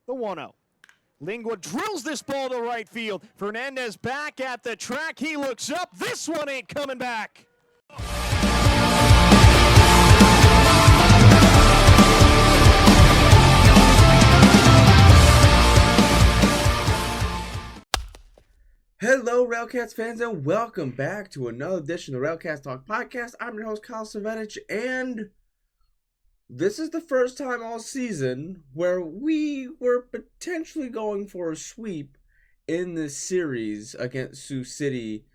The 1-0. Lingua drills this ball to right field. Fernandez back at the track. He looks up. This one ain't coming back. Hello, RailCats fans, and welcome back to another edition of the RailCats Talk podcast. I'm your host, Kyle Savetich, and this is the first time all season where we were potentially going for a sweep in this series against Sioux City.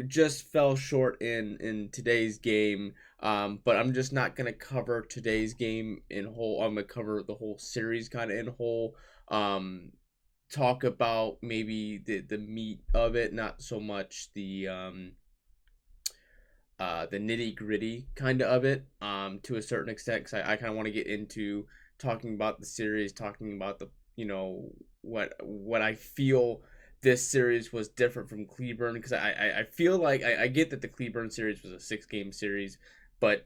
Just fell short in today's game, but I'm just not going to cover today's game in whole. I'm going to cover the whole series kind of in whole. Talk about maybe the meat of it, not so much the nitty gritty kind of it, to a certain extent, because I kind of want to get into talking about the series, talking about the, what I feel this series was different from Cleburne, because I feel like I get that the Cleburne series was a 6-game series, but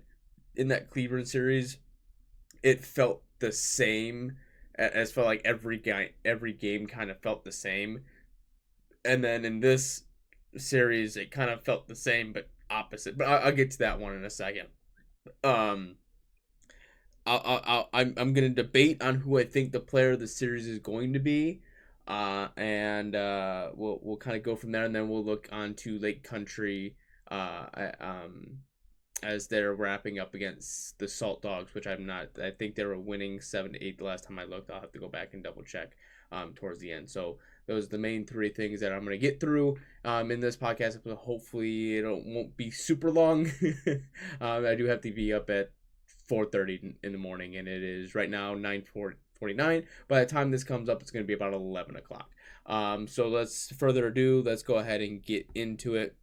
in that Cleburne series, it felt the same. As felt like every game kind of felt the same, and then in this series it kind of felt the same but opposite. But I'll get to that one in a second. I'm gonna debate on who I think the player of the series is going to be, and we'll kind of go from there, and then we'll look onto Lake Country, as they're wrapping up against the Salt Dogs, which I think they were winning 7-8 the last time I looked. I'll have to go back and double check towards the end. So those are the main three things that I'm going to get through in this podcast. Hopefully it won't be super long. I do have to be up at 4:30 in the morning, and it is right now 9:49. By the time this comes up, it's going to be about 11 o'clock. So let's further ado, let's go ahead and get into it.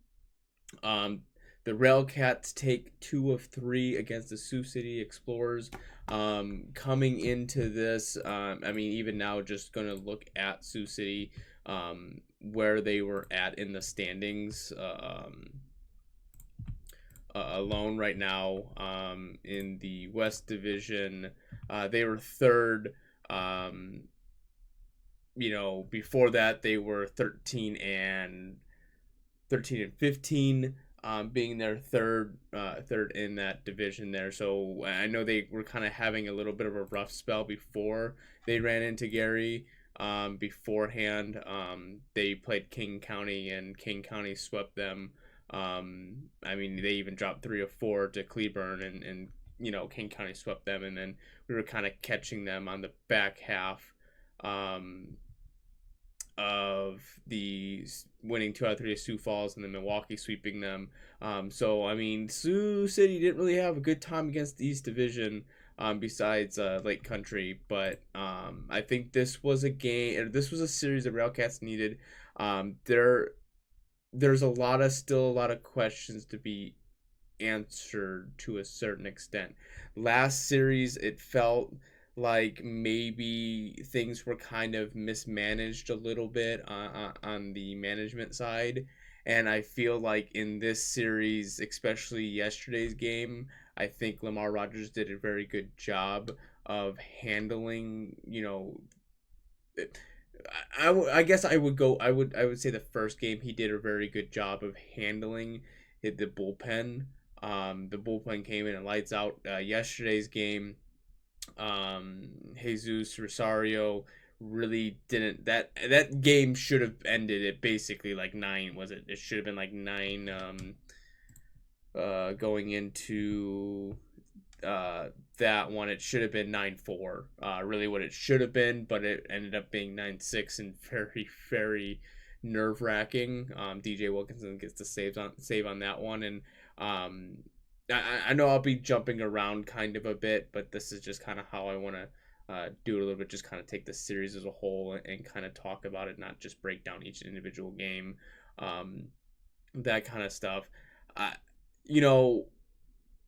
The RailCats take 2 of 3 against the Sioux City Explorers. Coming into this, even now, just going to look at Sioux City, where they were at in the standings alone right now. In the West Division, they were third. Before that, they were 13 and 15. Being their third in that division there. So I know they were kind of having a little bit of a rough spell before they ran into Gary. Beforehand, they played King County, and King County swept them. They even dropped 3 of 4 to Cleburne, and King County swept them, and then we were kind of catching them on the back half of the winning 2 out of 3 of Sioux Falls, and then Milwaukee sweeping them. Sioux City didn't really have a good time against the East Division, besides Lake Country, but I think this was a series that RailCats needed. There's still a lot of questions to be answered to a certain extent. Last series, it felt like maybe things were kind of mismanaged a little bit on the management side, and I feel like in this series, especially yesterday's game, I think Lamar Rogers did a very good job of handling, I guess I would say the first game he did a very good job of handling the bullpen. The bullpen came in and lights out. Yesterday's game, Jesus Rosario really didn't. That game should have ended at basically like 9. Was it? It should have been like 9. Going into that one, it should have been 9-4. Really, what it should have been, but it ended up being 9-6, and very, very nerve-wracking. DJ Wilkinson gets the save on that one, and I know I'll be jumping around kind of a bit, but this is just kind of how I want to do it a little bit, just kind of take the series as a whole and kind of talk about it, not just break down each individual game, that kind of stuff.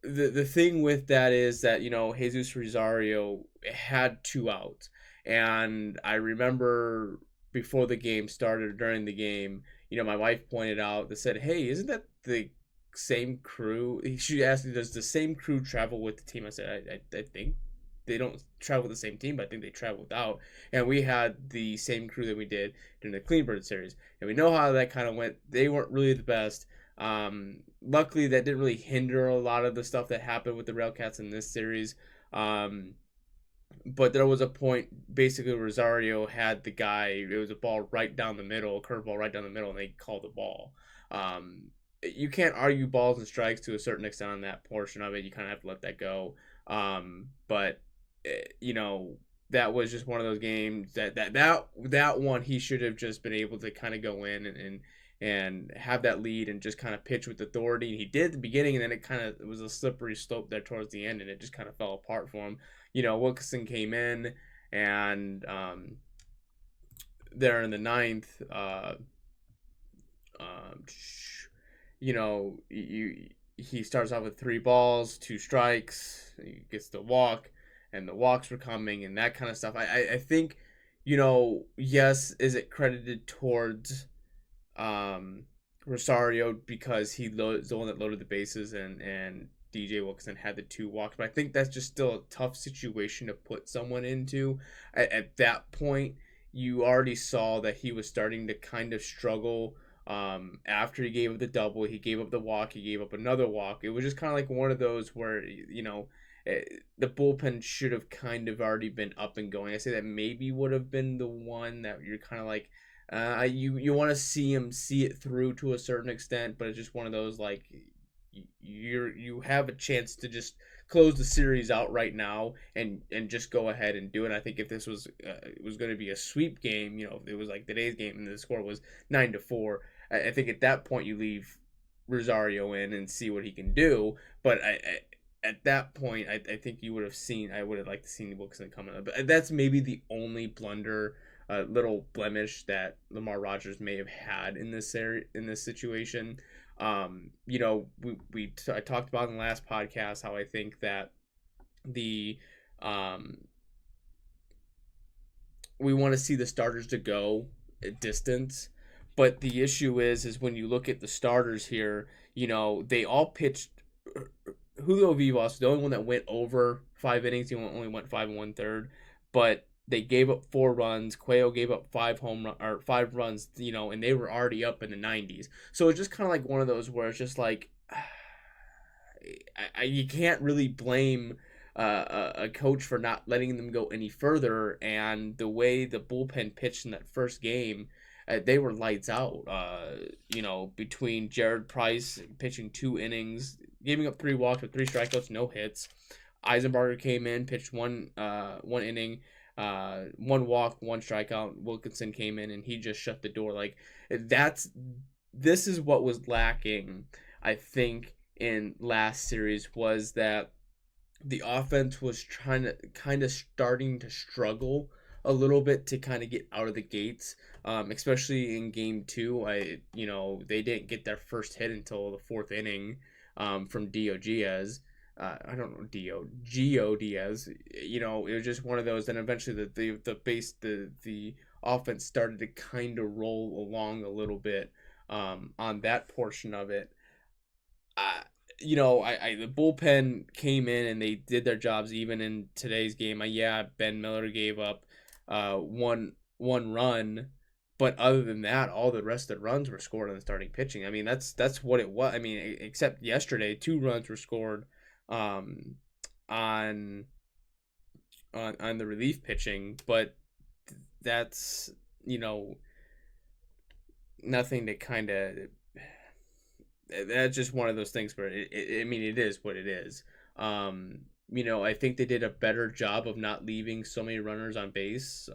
The thing with that is that, Jesus Rosario had 2 outs, and I remember before the game started, during the game, my wife pointed out that said, "Hey, isn't that the same crew?" She asked me, "Does the same crew travel with the team?" I said, I think they don't travel with the same team, but I think they traveled out. And we had the same crew that we did during the Cleanbird series, and we know how that kind of went. They weren't really the best. Luckily, that didn't really hinder a lot of the stuff that happened with the RailCats in this series. But there was a point, basically, Rosario had the guy, it was a ball right down the middle, a curveball right down the middle, and they called the ball. You can't argue balls and strikes to a certain extent on that portion of it. You kind of have to let that go. But, you know, that was just one of those games that one he should have just been able to kind of go in and have that lead and just kind of pitch with authority. And he did at the beginning, and then it was a slippery slope there towards the end, and it just kind of fell apart for him. You know, Wilkinson came in, and there in the ninth, you know, he starts off with 3 balls, 2 strikes. He gets the walk, and the walks were coming, and that kind of stuff. I think, you know, yes, is it credited towards Rosario because he is the one that loaded the bases, and DJ Wilkinson had the 2 walks, but I think that's just still a tough situation to put someone into. At that point, you already saw that he was starting to kind of struggle. After he gave up the double, he gave up the walk, he gave up another walk. It was just kind of like one of those where, you know, the bullpen should have kind of already been up and going. I say that maybe would have been the one that you're kind of like, you want to see him see it through to a certain extent, but it's just one of those, like, you have a chance to just close the series out right now and just go ahead and do it. I think if this was it was going to be a sweep game, you know, if it was like today's game and the score was 9-4, I think at that point you leave Rosario in and see what he can do. But at that point, I think you would have seen. I would have liked to see Wilkinson come in. But that's maybe the only blunder, little blemish that Lamar Rogers may have had in this situation. You know, I talked about in the last podcast how I think that the we want to see the starters to go a distance, but the issue is when you look at the starters here, you know, they all pitched. Julio Vivas, the only one that went over 5 innings, he only went 5 1/3, but they gave up 4 runs. Cuello gave up 5 runs, you know, and they were already up in the 90s. So it's just kind of like one of those where it's just like, you can't really blame a coach for not letting them go any further. And the way the bullpen pitched in that first game, they were lights out. You know, between Jared Price pitching 2 innings, giving up 3 walks with 3 strikeouts, no hits. Eisenbarger came in, pitched one inning, 1 walk, 1 strikeout. Wilkinson came in and he just shut the door. Like, this is what was lacking, I think, in last series, was that the offense was starting to struggle a little bit to kind of get out of the gates, especially in game 2. You know, they didn't get their first hit until the 4th inning, from Gio Diaz. I don't know, Gio Diaz. You know, it was just one of those. Then eventually the offense started to kind of roll along a little bit, on that portion of it. You know, the bullpen came in and they did their jobs even in today's game. Ben Miller gave up one run, but other than that, all the rest of the runs were scored on the starting pitching. I mean, that's what it was. I mean, except yesterday, 2 runs were scored on the relief pitching, but that's, you know, nothing to kind of. That's just one of those things where I mean, it is what it is. You know, I think they did a better job of not leaving so many runners on base.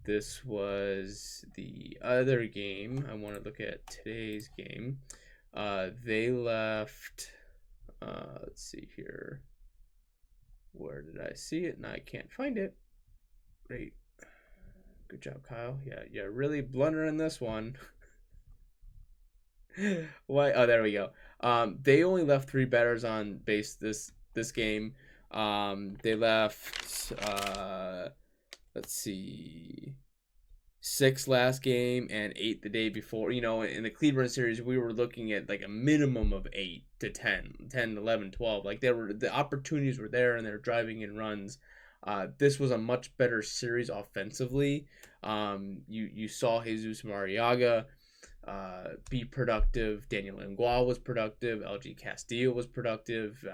This was the other game. I want to look at today's game. They left. Let's see here. Where did I see it? And I can't find it. Great. Good job, Kyle. Yeah, you're really blundering this one. Why? Oh, there we go. They only left 3 batters on base this game. They left. Let's see. 6 last game and 8 the day before. In the Cleveland series, we were looking at like a minimum of 8 to 10, 10, 11, 12. Like the opportunities were there and they were driving in runs. This was a much better series offensively. You saw Jesus Mariaga be productive. Daniel Ingua was productive. LG Castillo was productive.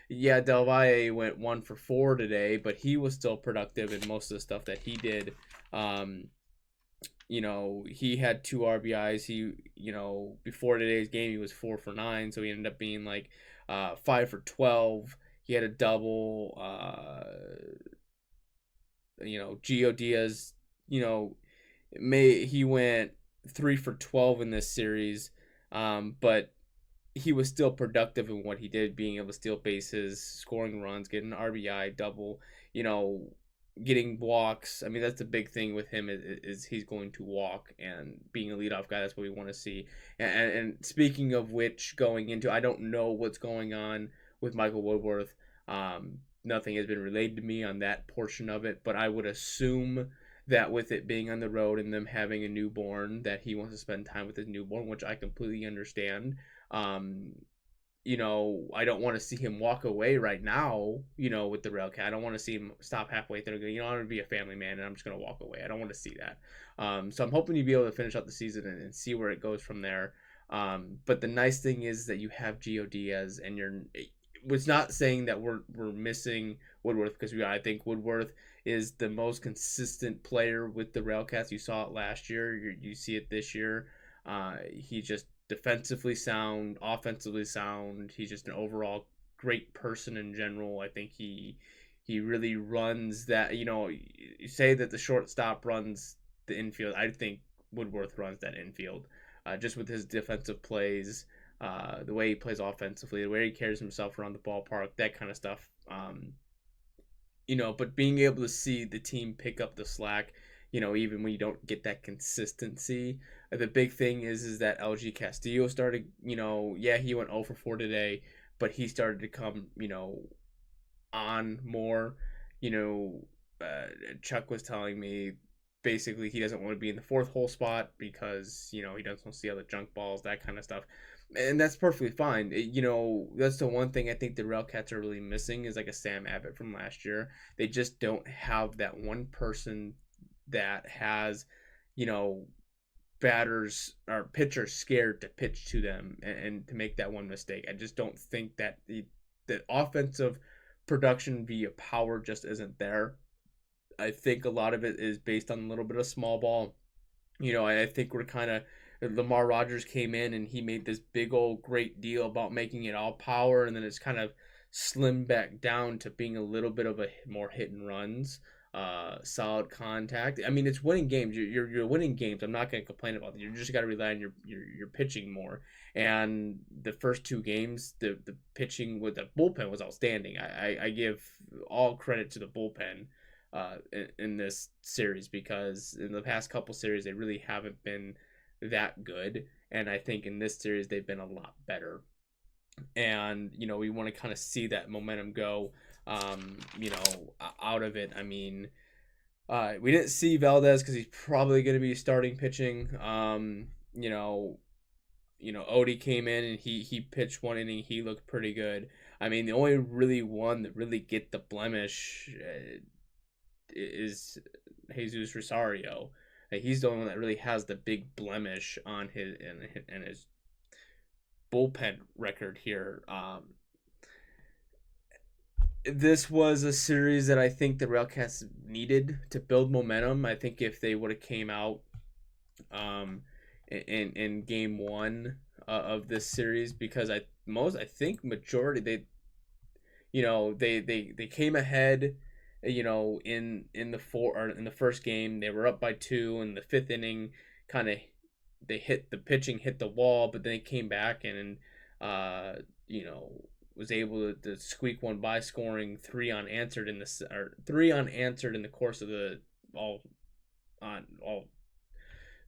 Yeah, Del Valle went 1 for 4 today, but he was still productive in most of the stuff that he did. He had 2 RBIs. Before today's game, he was 4 for 9, so he ended up being like 5 for 12. He had a double. Gio Diaz, he went 3 for 12 in this series, but he was still productive in what he did, being able to steal bases, scoring runs, getting an RBI double, getting walks. I mean, that's the big thing with him is he's going to walk, and being a leadoff guy, that's what we want to see. And speaking of which, going into, I don't know what's going on with Michael Woodworth. Nothing has been relayed to me on that portion of it, but I would assume that with it being on the road and them having a newborn, that he wants to spend time with his newborn, which I completely understand. I don't want to see him walk away right now, with the RailCat. I don't want to see him stop halfway through. I'm going to be a family man and I'm just going to walk away. I don't want to see that. So I'm hoping you'll be able to finish out the season and see where it goes from there. But the nice thing is that you have Gio Diaz, and it's not saying that we're missing Woodworth, because I think Woodworth is the most consistent player with the RailCats. You saw it last year. You see it this year. He just defensively sound, offensively sound. He's just an overall great person in general. I think he really runs that. You say that the shortstop runs the infield. I think Woodworth runs that infield, just with his defensive plays, the way he plays offensively, the way he carries himself around the ballpark, that kind of stuff. But being able to see the team pick up the slack, even when you don't get that consistency. The big thing is that LG Castillo started, he went 0 for 4 today, but he started to come, on more. Chuck was telling me basically he doesn't want to be in the 4th hole spot because, he doesn't want to see all the junk balls, that kind of stuff. And that's perfectly fine. That's the one thing I think the RailCats are really missing, is like a Sam Abbott from last year. They just don't have that one person that has, batters or pitchers scared to pitch to them and to make that one mistake. I just don't think that the offensive production via power just isn't there. I think a lot of it is based on a little bit of small ball. I think we're kind of, Lamar Rogers came in and he made this big old great deal about making it all power, and then it's kind of slimmed back down to being a little bit of a more hit and runs, solid contact. I mean, it's winning games. You're winning games. I'm not going to complain about that. You just got to rely on your pitching more. And the first 2 games, the pitching with the bullpen was outstanding. I give all credit to the bullpen in this series, because in the past couple series they really haven't been that good, and I think in this series they've been a lot better. And we want to kind of see that momentum go out of it. I mean, we didn't see Valdez because he's probably going to be starting pitching. Odie came in and he pitched 1 inning. He looked pretty good. I mean, the only really one that really get the blemish is Jesus Rosario. He's the only one that really has the big blemish on his bullpen record here. This was a series that I think the RailCats needed to build momentum. I think if they would have came out in game 1 of this series, because I think majority they came ahead. In the first game, they were up by 2 in the 5th inning. Kind of, the pitching hit the wall, but then they came back and was able to squeak one by, scoring 3 unanswered in the course of the all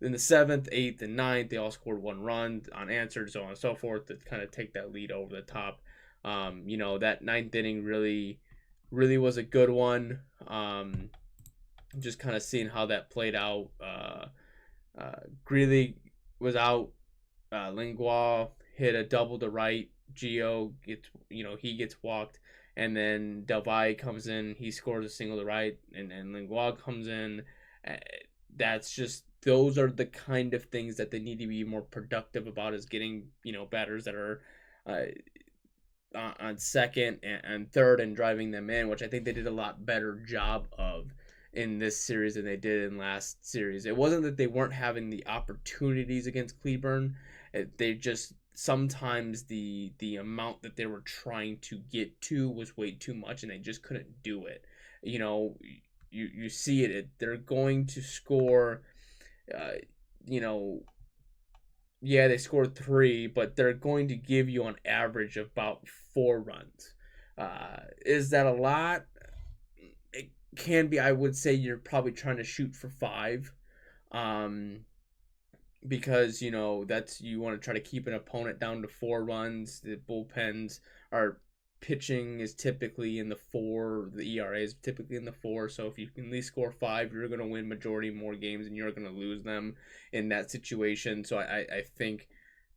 in the 7th, 8th, and 9th. They all scored 1 run unanswered, so on and so forth, to kind of take that lead over the top. That 9th inning really was a good one. just kind of seeing how that played out. Greeley was out. Lingua hit a double to right. Gio gets, he gets walked, and then Del Valle comes in. He scores a single to right, and Lingua comes in. Uh, that's just, those are the kind of things that they need to be more productive about, is getting, batters that are uh, on second and third and driving them in, which I think they did a lot better job of in this series than they did in last series. It wasn't that they weren't having the opportunities against Cleburne. They just, sometimes the amount that they were trying to get to was way too much, and they just couldn't do it. You see it. They're going to score. You know, yeah, they scored 3, but they're going to give you on average about 4 runs. Is that a lot? It can be. I would say you're probably trying to shoot for 5, because that's, you want to try to keep an opponent down to 4 runs. The bullpens are, pitching is typically in the 4, the ERA is typically in the 4, so if you can at least score 5, you're going to win majority more games and you're going to lose them in that situation. So I think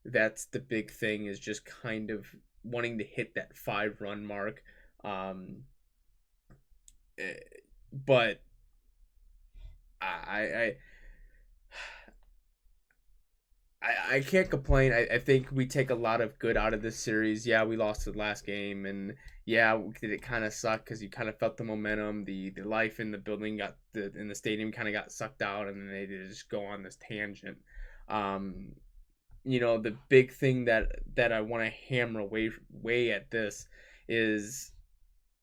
that's the big thing, is just kind of wanting to hit that 5-run mark. But I can't complain. I think we take a lot of good out of this series. Yeah, we lost the last game, and yeah, did it kind of suck because you kind of felt the momentum, the life in the building in the stadium kind of got sucked out, and then they just go on this tangent. The big thing that I want to hammer away at this is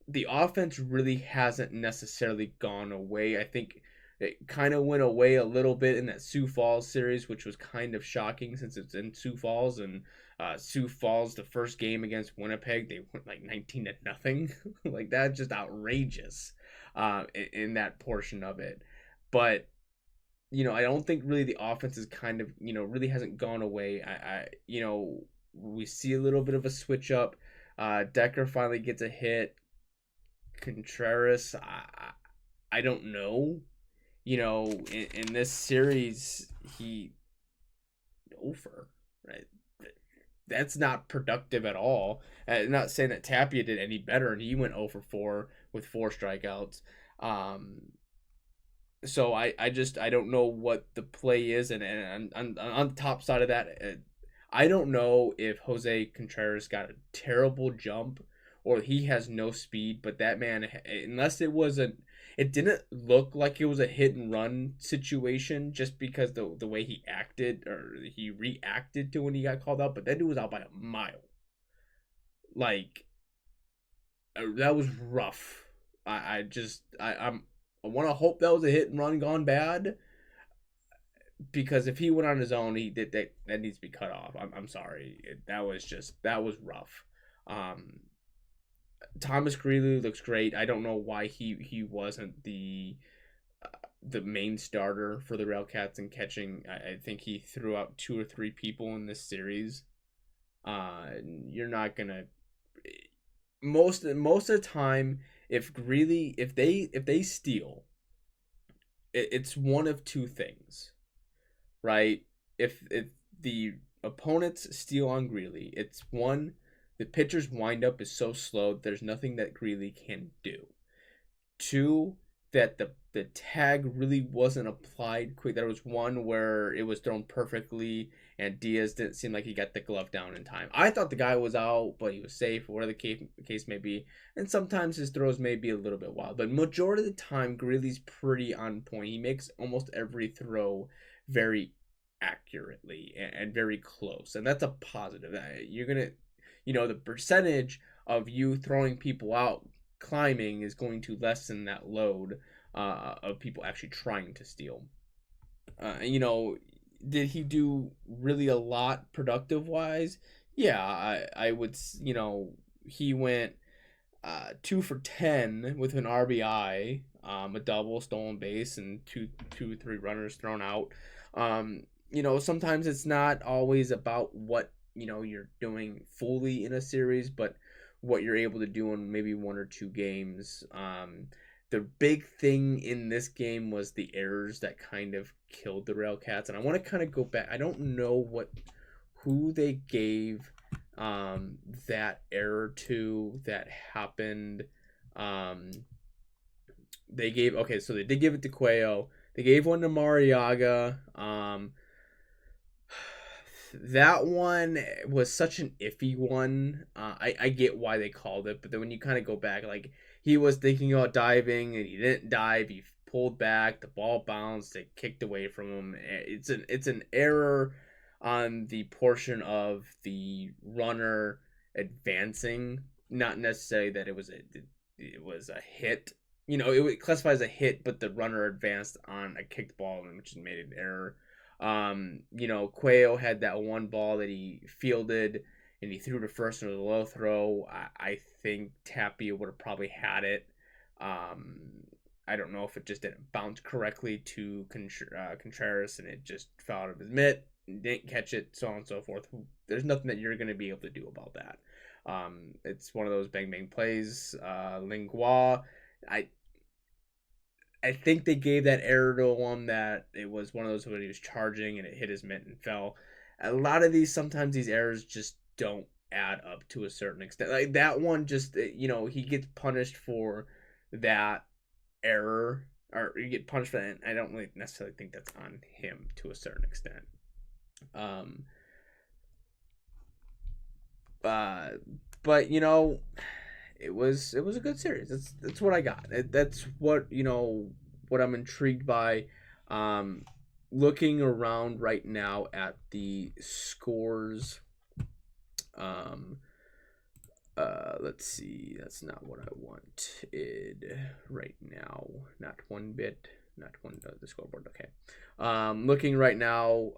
the offense really hasn't necessarily gone away. I think it kind of went away a little bit in that Sioux Falls series, which was kind of shocking since it's in Sioux Falls. And Sioux Falls, the first game against Winnipeg, they went like 19-0. Like, that's just outrageous in that portion of it. But I don't think really the offense is kind of, really hasn't gone away. We see a little bit of a switch up. Decker finally gets a hit. Contreras, I don't know. In this series, he over, right? That's not productive at all. I'm not saying that Tapia did any better, and he went 0 for 4 with 4 strikeouts. So I don't know what the play is, and on the top side of that, I don't know if Jose Contreras got a terrible jump or he has no speed, but that man, unless it didn't look like it was a hit and run situation, just because the way he acted, or he reacted to when he got called out, but that dude was out by a mile. Like, that was rough. I want to hope that was a hit and run gone bad, because if he went on his own, that needs to be cut off. I'm sorry. That was rough. Thomas Greeley looks great. I don't know why he wasn't the main starter for the RailCats in catching. I think he threw out 2 or 3 people in this series. You're not gonna, most of the time, if Greeley, if they steal, it's one of 2 things, right? If the opponents steal on Greeley, it's one, the pitcher's windup is so slow, there's nothing that Greeley can do. 2, that the tag really wasn't applied quick. There was one where it was thrown perfectly, and Diaz didn't seem like he got the glove down in time. I thought the guy was out, but he was safe, or whatever the case may be. And sometimes his throws may be a little bit wild, but majority of the time, Greeley's pretty on point. He makes almost every throw very accurately and very close, and that's a positive. You're gonna, the percentage of you throwing people out climbing is going to lessen that load of people actually trying to steal. Did he do really a lot productive wise? Yeah, I would. He went 2 for 10 with an RBI, a double, stolen base, and two or 3 runners thrown out. Sometimes it's not always about what you're doing fully in a series, but what you're able to do in maybe 1 or 2 games. the big thing in this game was the errors that kind of killed the RailCats, and I want to kind of go back. I don't know who they gave that error to that happened. They gave, okay, so they did give it to Quayo. They gave one to Mariaga. That one was such an iffy one. I get why they called it, but then when you kind of go back, like, he was thinking about diving and he didn't dive. He pulled back, the ball bounced, it kicked away from him. It's an error on the portion of the runner advancing, not necessarily that it was a hit. You know, it classifies as a hit, but the runner advanced on a kicked ball, which made an error. You know, Quayo had that one ball that he fielded and he threw to first and it was a low throw. I think Tapia would have probably had it. I don't know if it just didn't bounce correctly to Contreras and it just fell out of his mitt, didn't catch it, so on and so forth. There's nothing that you're going to be able to do about that. It's one of those bang bang plays. Lingua, I think they gave that error to him that it was one of those when he was charging and it hit his mitt and fell. A lot of these, sometimes these errors just don't add up to a certain extent. Like that one, just, you know, he gets punished for that error, or you get punished for that. And I don't really necessarily think that's on him to a certain extent. But you know, it was a good series. That's what I got. That's what, you know, what I'm intrigued by. Looking around right now at the scores. Let's see. That's not what I wanted right now. Not one bit. Not one. The scoreboard. Okay. Looking right now.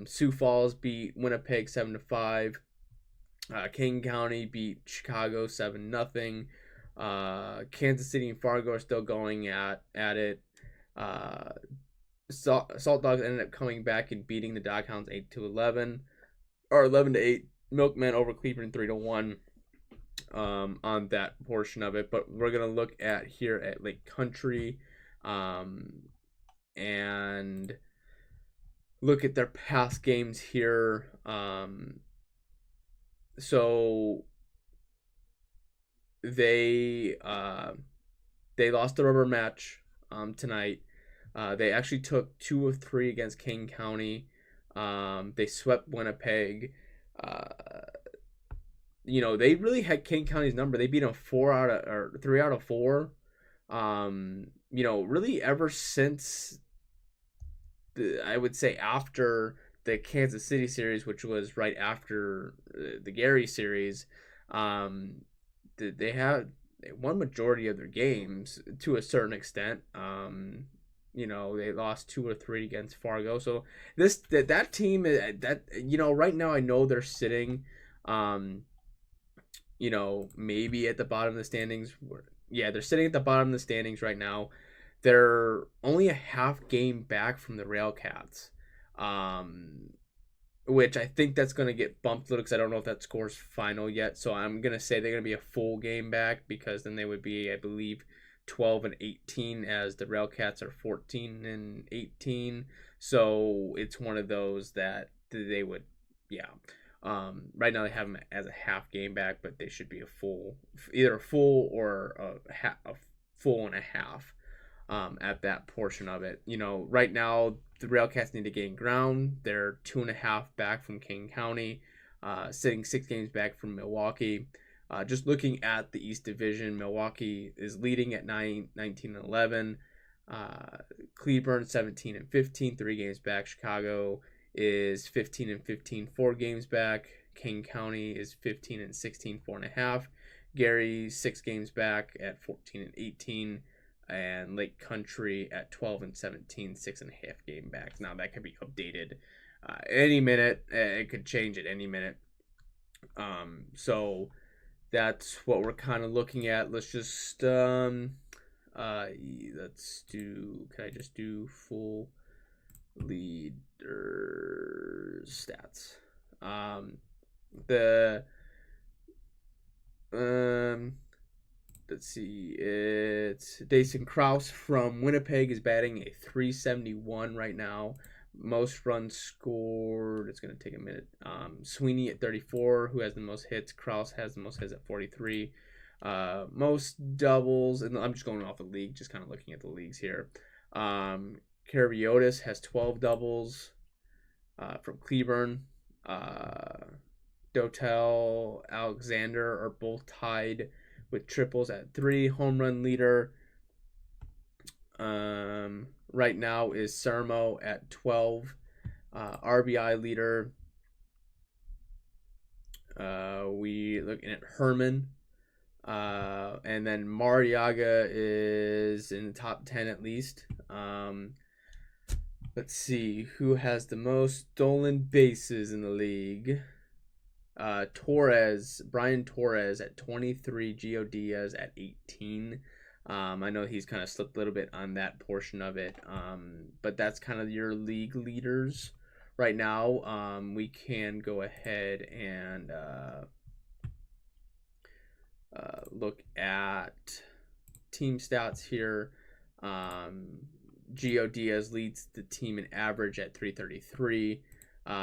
Sioux Falls beat Winnipeg 7-5. King County beat Chicago 7-0. Kansas City and Fargo are still going at it. Salt Dogs ended up coming back and beating the Doghounds 8-11, or 11-8. Milkmen over Cleveland 3-1 on that portion of it. But we're gonna look at here at Lake Country, and look at their past games here. So they lost the rubber match tonight. They actually took 2 of 3 against King County. They swept Winnipeg. You know, they really had King County's number. They beat them 3 out of 4. You know, really ever since I would say after the Kansas City series, which was right after the Gary series, they won majority of their games to a certain extent. You know, they lost 2 or 3 against Fargo. So that team, that, you know, right now I know they're sitting, you know, maybe at the bottom of the standings. Yeah, they're sitting at the bottom of the standings right now. They're only a half game back from the RailCats, which I think that's going to get bumped a little because I don't know if that score's final yet. So I'm going to say they're going to be a full game back, because then they would be, I believe, 12-18, as the RailCats are 14-18. So it's one of those that they would, yeah. Right now they have them as a half game back, but they should be either a full or a full and a half at that portion of it. You know, right now the RailCats need to gain ground. They're 2.5 back from King County, sitting 6 games back from Milwaukee. Just looking at the East Division, Milwaukee is leading at 19-11. Cleburne 17-15, 3 games back. Chicago is 15-15, 4 games back. King County is 15-16, 4.5. Gary 6 games back at 14-18, and Lake Country at 12-17, 6.5 game back. Now that could be updated any minute. It could change at any minute. So that's what we're kind of looking at. Let's just let's do. Can I just do full leader stats? let's see. It's Dason Krause from Winnipeg is batting a 371 right now. Most runs scored. It's going to take a minute. Sweeney at 34, who has the most hits. Krause has the most hits at 43. Most doubles, and I'm just going off the league, just kind of looking at the leagues here. Karviotis has 12 doubles from Cleburne. Dotel, Alexander are both tied with triples at 3. Home run leader right now is Sermo at 12. RBI leader, we looking at Herman. And then Mariaga is in the top 10 at least. Let's see who has the most stolen bases in the league. Brian Torres at 23, Gio Diaz at 18. I know he's kind of slipped a little bit on that portion of it, but that's kind of your league leaders right now. We can go ahead and look at team stats here. Gio Diaz leads the team in average at 333.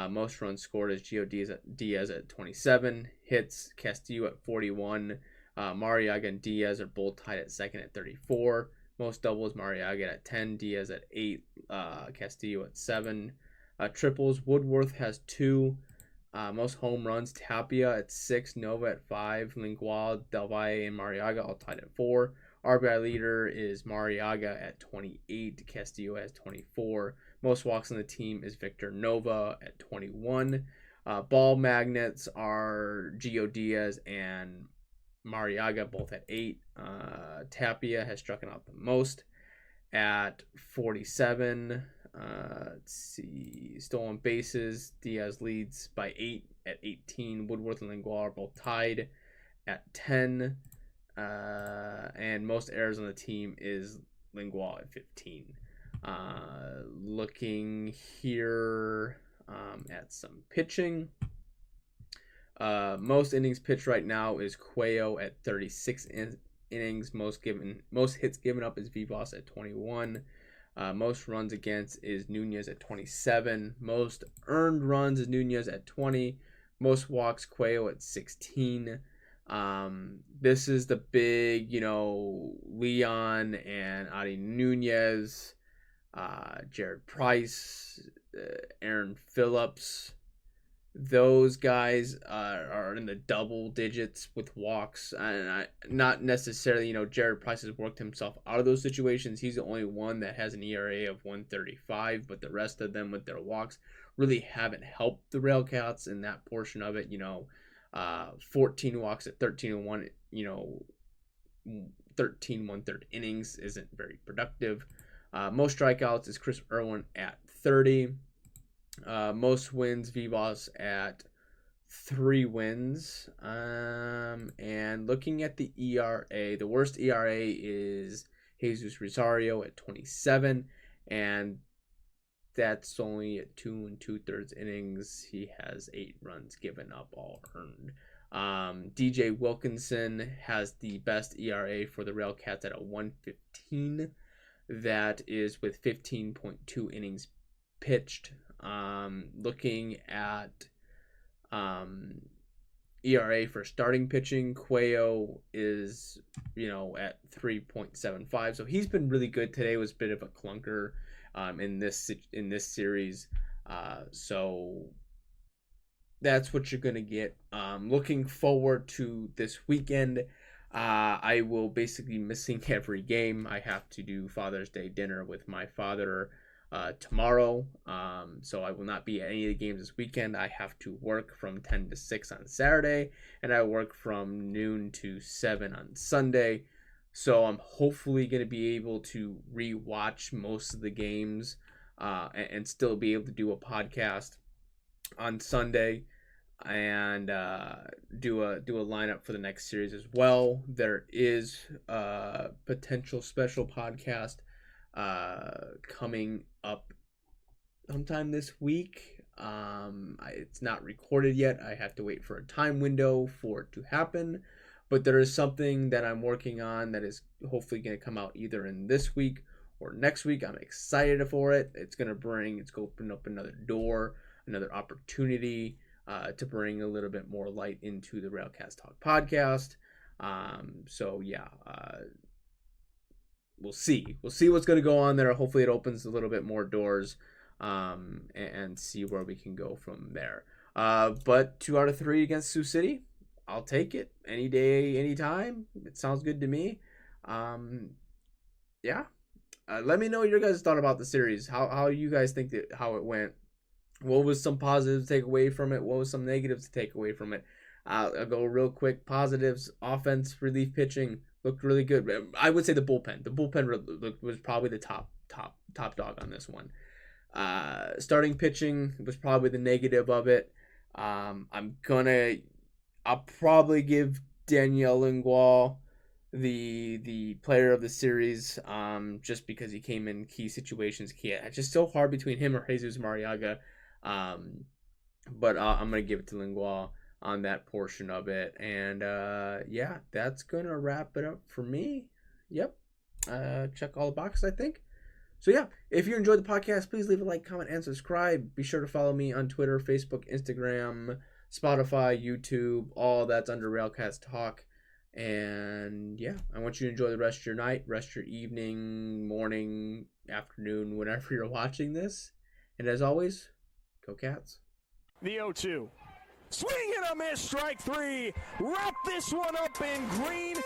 Most runs scored is Gio Diaz at 27. Hits, Castillo at 41. Mariaga and Diaz are both tied at second at 34. Most doubles, Mariaga at 10. Diaz at 8. Castillo at 7. Triples, Woodworth has 2. Most home runs, Tapia at 6. Nova at 5. Lingual, Del Valle, and Mariaga all tied at 4. RBI leader is Mariaga at 28. Castillo has 24. Most walks on the team is Victor Nova at 21. Ball magnets are Gio Diaz and Mariaga, both at 8. Tapia has struck out the most at 47. Let's see. Stolen bases, Diaz leads by 8 at 18. Woodworth and Lingual are both tied at 10. And most errors on the team is Lingual at 15. Looking here at some pitching. Most innings pitched right now is Cuello at 36 innings. Most hits given up is Vivas at 21. Most runs against is Nunez at 27. Most earned runs is Nunez at 20. Most walks, Cuello at 16. This is the big, Leon and Adi Nunez, Jared Price, Aaron Phillips. Those guys are in the double digits with walks, and not necessarily, Jared Price has worked himself out of those situations. He's the only one that has an ERA of 135, but the rest of them with their walks really haven't helped the RailCats in that portion of it. 14 walks at 13-1, 13 1/3 innings isn't very productive. Most strikeouts is Chris Irwin at 30. Most wins, Vivas at 3 wins. And looking at the ERA, the worst ERA is Jesus Rosario at 27, and that's only at 2 2/3 innings. He has 8 runs given up, all earned. DJ Wilkinson has the best ERA for the RailCats at a 1.15. That is with 15.2 innings pitched. Looking at ERA for starting pitching, Cuello is at 3.75. So he's been really good. Today was a bit of a clunker in this series. So that's what you're gonna get. Looking forward to this weekend. I will basically missing every game. I have to do Father's Day dinner with my father tomorrow, so I will not be at any of the games this weekend. I have to work from 10 to 6 on Saturday, and I work from noon to 7 on Sunday. So I'm hopefully going to be able to rewatch most of the games and still be able to do a podcast on Sunday and do a lineup for the next series as well. There is a potential special podcast coming up sometime this week. It's not recorded yet. I have to wait for a time window for it to happen, But there is something that I'm working on that is hopefully going to come out either in this week or next week. I'm excited for it. It's going to open up another door, another opportunity to bring a little bit more light into the RailCats Talk podcast. So yeah, we'll see. We'll see what's going to go on there. Hopefully it opens a little bit more doors, and see where we can go from there. But 2 out of 3 against Sioux City, I'll take it any day, anytime. It sounds good to me. Yeah. Let me know what your guys thought about the series. How you guys think that how it went. What was some positives to take away from it? What was some negatives to take away from it? I'll go real quick. Positives: offense, relief pitching looked really good. I would say the bullpen. The bullpen was probably the top dog on this one. Starting pitching was probably the negative of it. I'll probably give Daniel Lingual the player of the series, just because he came in key situations. It's just so hard between him or Jesus Mariaga. But I'm going to give it to Lingual on that portion of it. And yeah, that's going to wrap it up for me. Yep. Check all the boxes, I think. So yeah, if you enjoyed the podcast, please leave a like, comment, and subscribe. Be sure to follow me on Twitter, Facebook, Instagram, Spotify, YouTube. All that's under RailCats Talk. And yeah, I want you to enjoy the rest of your night, rest of your evening, morning, afternoon, whenever you're watching this. And as always, go Cats. The 0-2. Swing and a miss, strike 3. Wrap this one up in green and